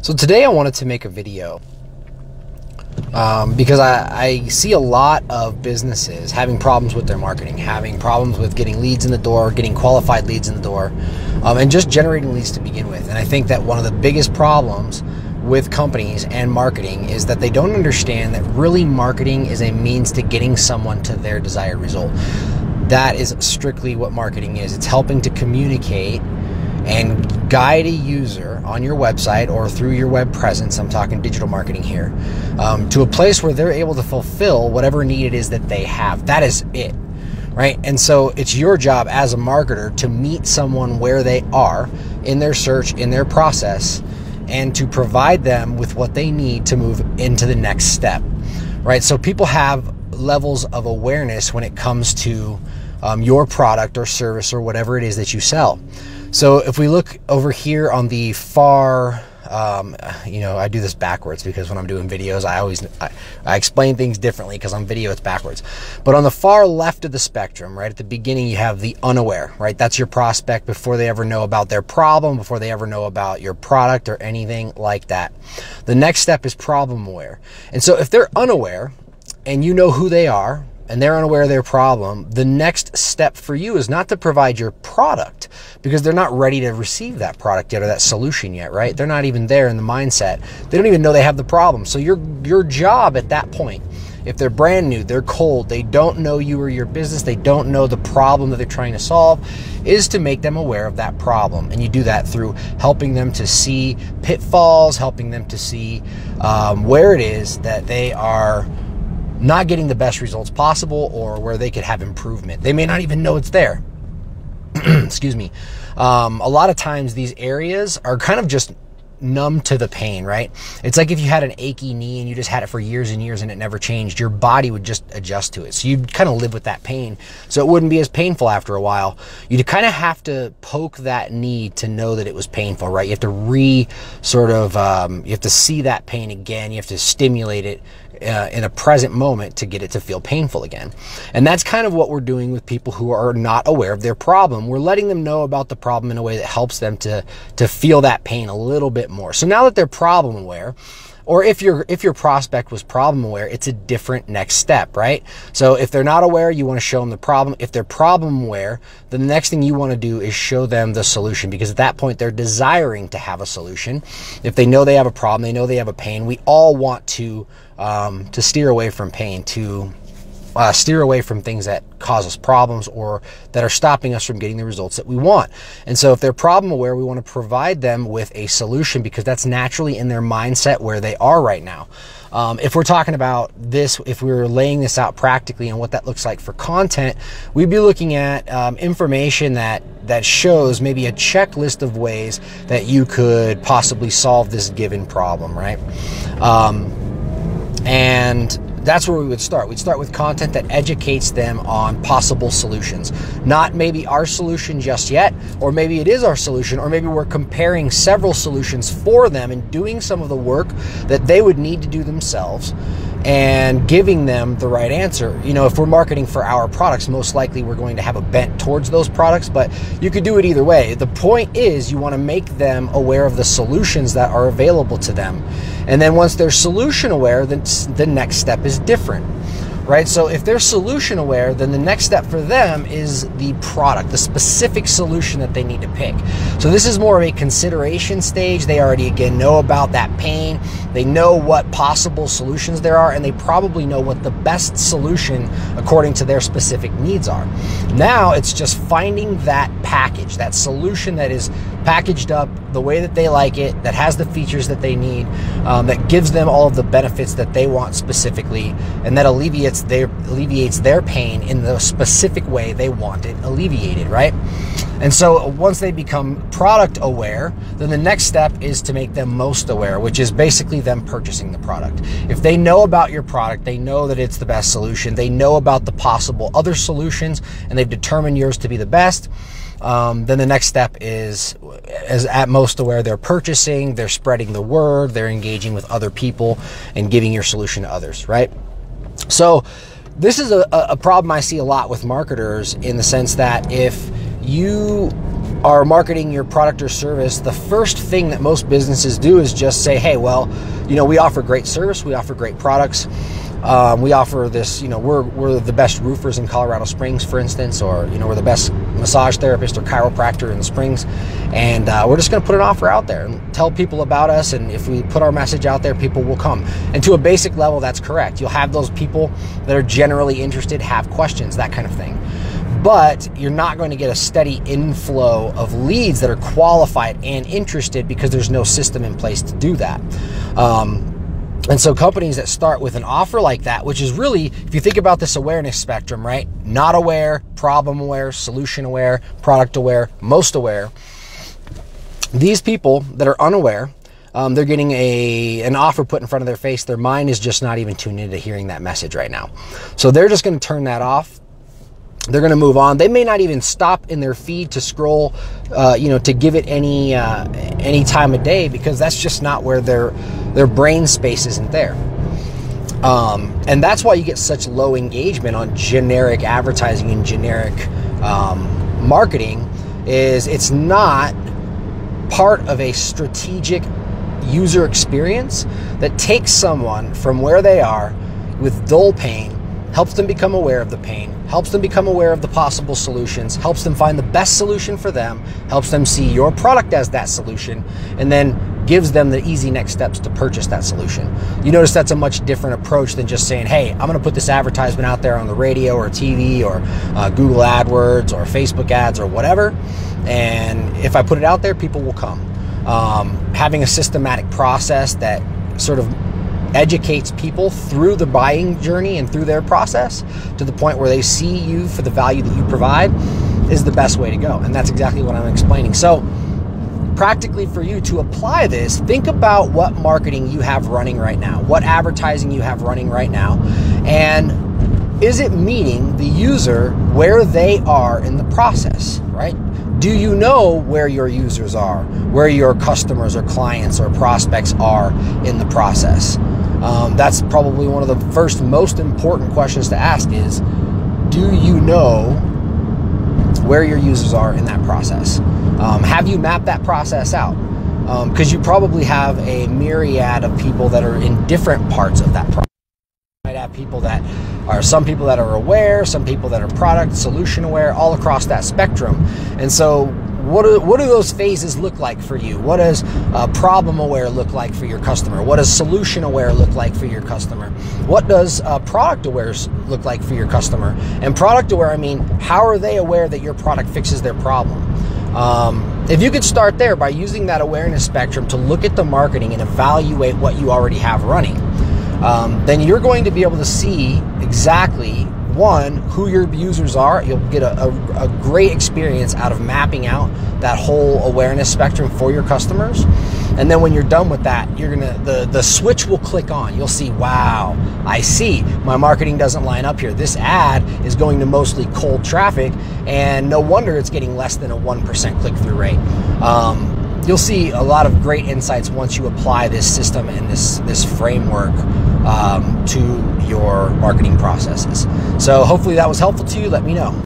So today I wanted to make a video because I see a lot of businesses having problems with their marketing, having problems with getting leads in the door, getting qualified leads in the door, and just generating leads to begin with. And I think that one of the biggest problems with companies and marketing is that they don't understand that really marketing is a means to getting someone to their desired result. That is strictly what marketing is. It's helping to communicate and guide a user on your website or through your web presence, I'm talking digital marketing here, to a place where they're able to fulfill whatever need it is that they have. That is it, right? And so it's your job as a marketer to meet someone where they are in their search, in their process, and to provide them with what they need to move into the next step, right? So people have levels of awareness when it comes to your product or service or whatever it is that you sell. So if we look over here on the far, I do this backwards because when I'm doing videos, I explain things differently because on video it's backwards. But on the far left of the spectrum, right at the beginning, you have the unaware, right? That's your prospect before they ever know about their problem, before they ever know about your product or anything like that. The next step is problem aware. And so if they're unaware and you know who they are, and they're unaware of their problem, the next step for you is not to provide your product because they're not ready to receive that product yet or that solution yet, right? They're not even there in the mindset. They don't even know they have the problem. So your job at that point, if they're brand new, they're cold, they don't know you or your business, they don't know the problem that they're trying to solve, is to make them aware of that problem. And you do that through helping them to see pitfalls, helping them to see where it is that they are not getting the best results possible or where they could have improvement. They may not even know it's there. Excuse me. A lot of times these areas are kind of just numb to the pain, right? It's like if you had an achy knee and you just had it for years and years and it never changed, your body would just adjust to it. So you'd kind of live with that pain. So it wouldn't be as painful after a while. You'd kind of have to poke that knee to know that it was painful, right? You have to you have to see that pain again. You have to stimulate it in a present moment to get it to feel painful again. And that's kind of what we're doing with people who are not aware of their problem. We're letting them know about the problem in a way that helps them to feel that pain a little bit more. So now that they're problem aware, or if your prospect was problem aware, it's a different next step, right? So if they're not aware, you want to show them the problem. If they're problem aware, then the next thing you want to do is show them the solution, because at that point they're desiring to have a solution. If they know they have a problem, they know they have a pain. We all want to steer away from pain, to steer away from things that cause us problems or that are stopping us from getting the results that we want. And so if they're problem aware, we want to provide them with a solution because that's naturally in their mindset where they are right now. If we're talking about this, if we were laying this out practically and what that looks like for content, we'd be looking at information that shows maybe a checklist of ways that you could possibly solve this given problem, right? And that's where we would start. We'd start with content that educates them on possible solutions. Not maybe our solution just yet, or maybe it is our solution, or maybe we're comparing several solutions for them and doing some of the work that they would need to do themselves and giving them the right answer. You know, if we're marketing for our products, most likely we're going to have a bent towards those products, but you could do it either way. The point is you want to make them aware of the solutions that are available to them. And then once they're solution aware, then the next step is different, right? So if they're solution aware, then the next step for them is the product, the specific solution that they need to pick. So this is more of a consideration stage. They already, again, know about that pain. They know what possible solutions there are, and they probably know what the best solution according to their specific needs are. Now it's just finding that package, that solution that is packaged up the way that they like it, that has the features that they need, that gives them all of the benefits that they want specifically, and that alleviates their pain in the specific way they want it alleviated, right? And so once they become product aware, then the next step is to make them most aware, which is basically them purchasing the product. If they know about your product, they know that it's the best solution, they know about the possible other solutions, and they've determined yours to be the best, then the next step is at most aware. They're purchasing, they're spreading the word, they're engaging with other people and giving your solution to others, right? So this is a problem I see a lot with marketers, in the sense that if you are marketing your product or service, the first thing that most businesses do is just say, hey, well, we offer great service, we offer great products, we offer this, we're the best roofers in Colorado Springs, for instance, or, we're the best massage therapist or chiropractor in the Springs, and we're just going to put an offer out there and tell people about us, and if we put our message out there, people will come. And to a basic level, that's correct. You'll have those people that are generally interested, have questions, that kind of thing. But you're not going to get a steady inflow of leads that are qualified and interested because there's no system in place to do that. And so companies that start with an offer like that, which is really, if you think about this awareness spectrum, right? Not aware, problem aware, solution aware, product aware, most aware. These people that are unaware, they're getting an offer put in front of their face. Their mind is just not even tuned into hearing that message right now. So they're just going to turn that off. They're going to move on. They may not even stop in their feed to scroll, to give it any time of day, because that's just not where their brain space isn't there. And that's why you get such low engagement on generic advertising and generic marketing. Is it's not part of a strategic user experience that takes someone from where they are with dull pain, helps them become aware of the pain, helps them become aware of the possible solutions, helps them find the best solution for them, helps them see your product as that solution, and then gives them the easy next steps to purchase that solution. You notice that's a much different approach than just saying, hey, I'm going to put this advertisement out there on the radio or TV or Google AdWords or Facebook ads or whatever, and if I put it out there, people will come. Having a systematic process that sort of educates people through the buying journey and through their process to the point where they see you for the value that you provide is the best way to go. And that's exactly what I'm explaining. So practically, for you to apply this, think about what marketing you have running right now, what advertising you have running right now, and is it meeting the user where they are in the process, right? Do you know where your users are, where your customers or clients or prospects are in the process? That's probably one of the first most important questions to ask is, do you know where your users are in that process? Have you mapped that process out? Because you probably have a myriad of people that are in different parts of that process. You might have people that are, some people that are aware, some people that are product, solution aware, all across that spectrum. And so what do those phases look like for you? What does problem aware look like for your customer? What does solution aware look like for your customer? What does product aware look like for your customer? And product aware, I mean, how are they aware that your product fixes their problem? If you could start there by using that awareness spectrum to look at the marketing and evaluate what you already have running, then you're going to be able to see exactly, one, who your users are. You'll get a great experience out of mapping out that whole awareness spectrum for your customers. And then when you're done with that, you're gonna the switch will click on. You'll see, wow, I see my marketing doesn't line up here. This ad is going to mostly cold traffic, and no wonder it's getting less than a 1% click-through rate. You'll see a lot of great insights once you apply this system and this framework to your marketing processes. So hopefully that was helpful to you. Let me know.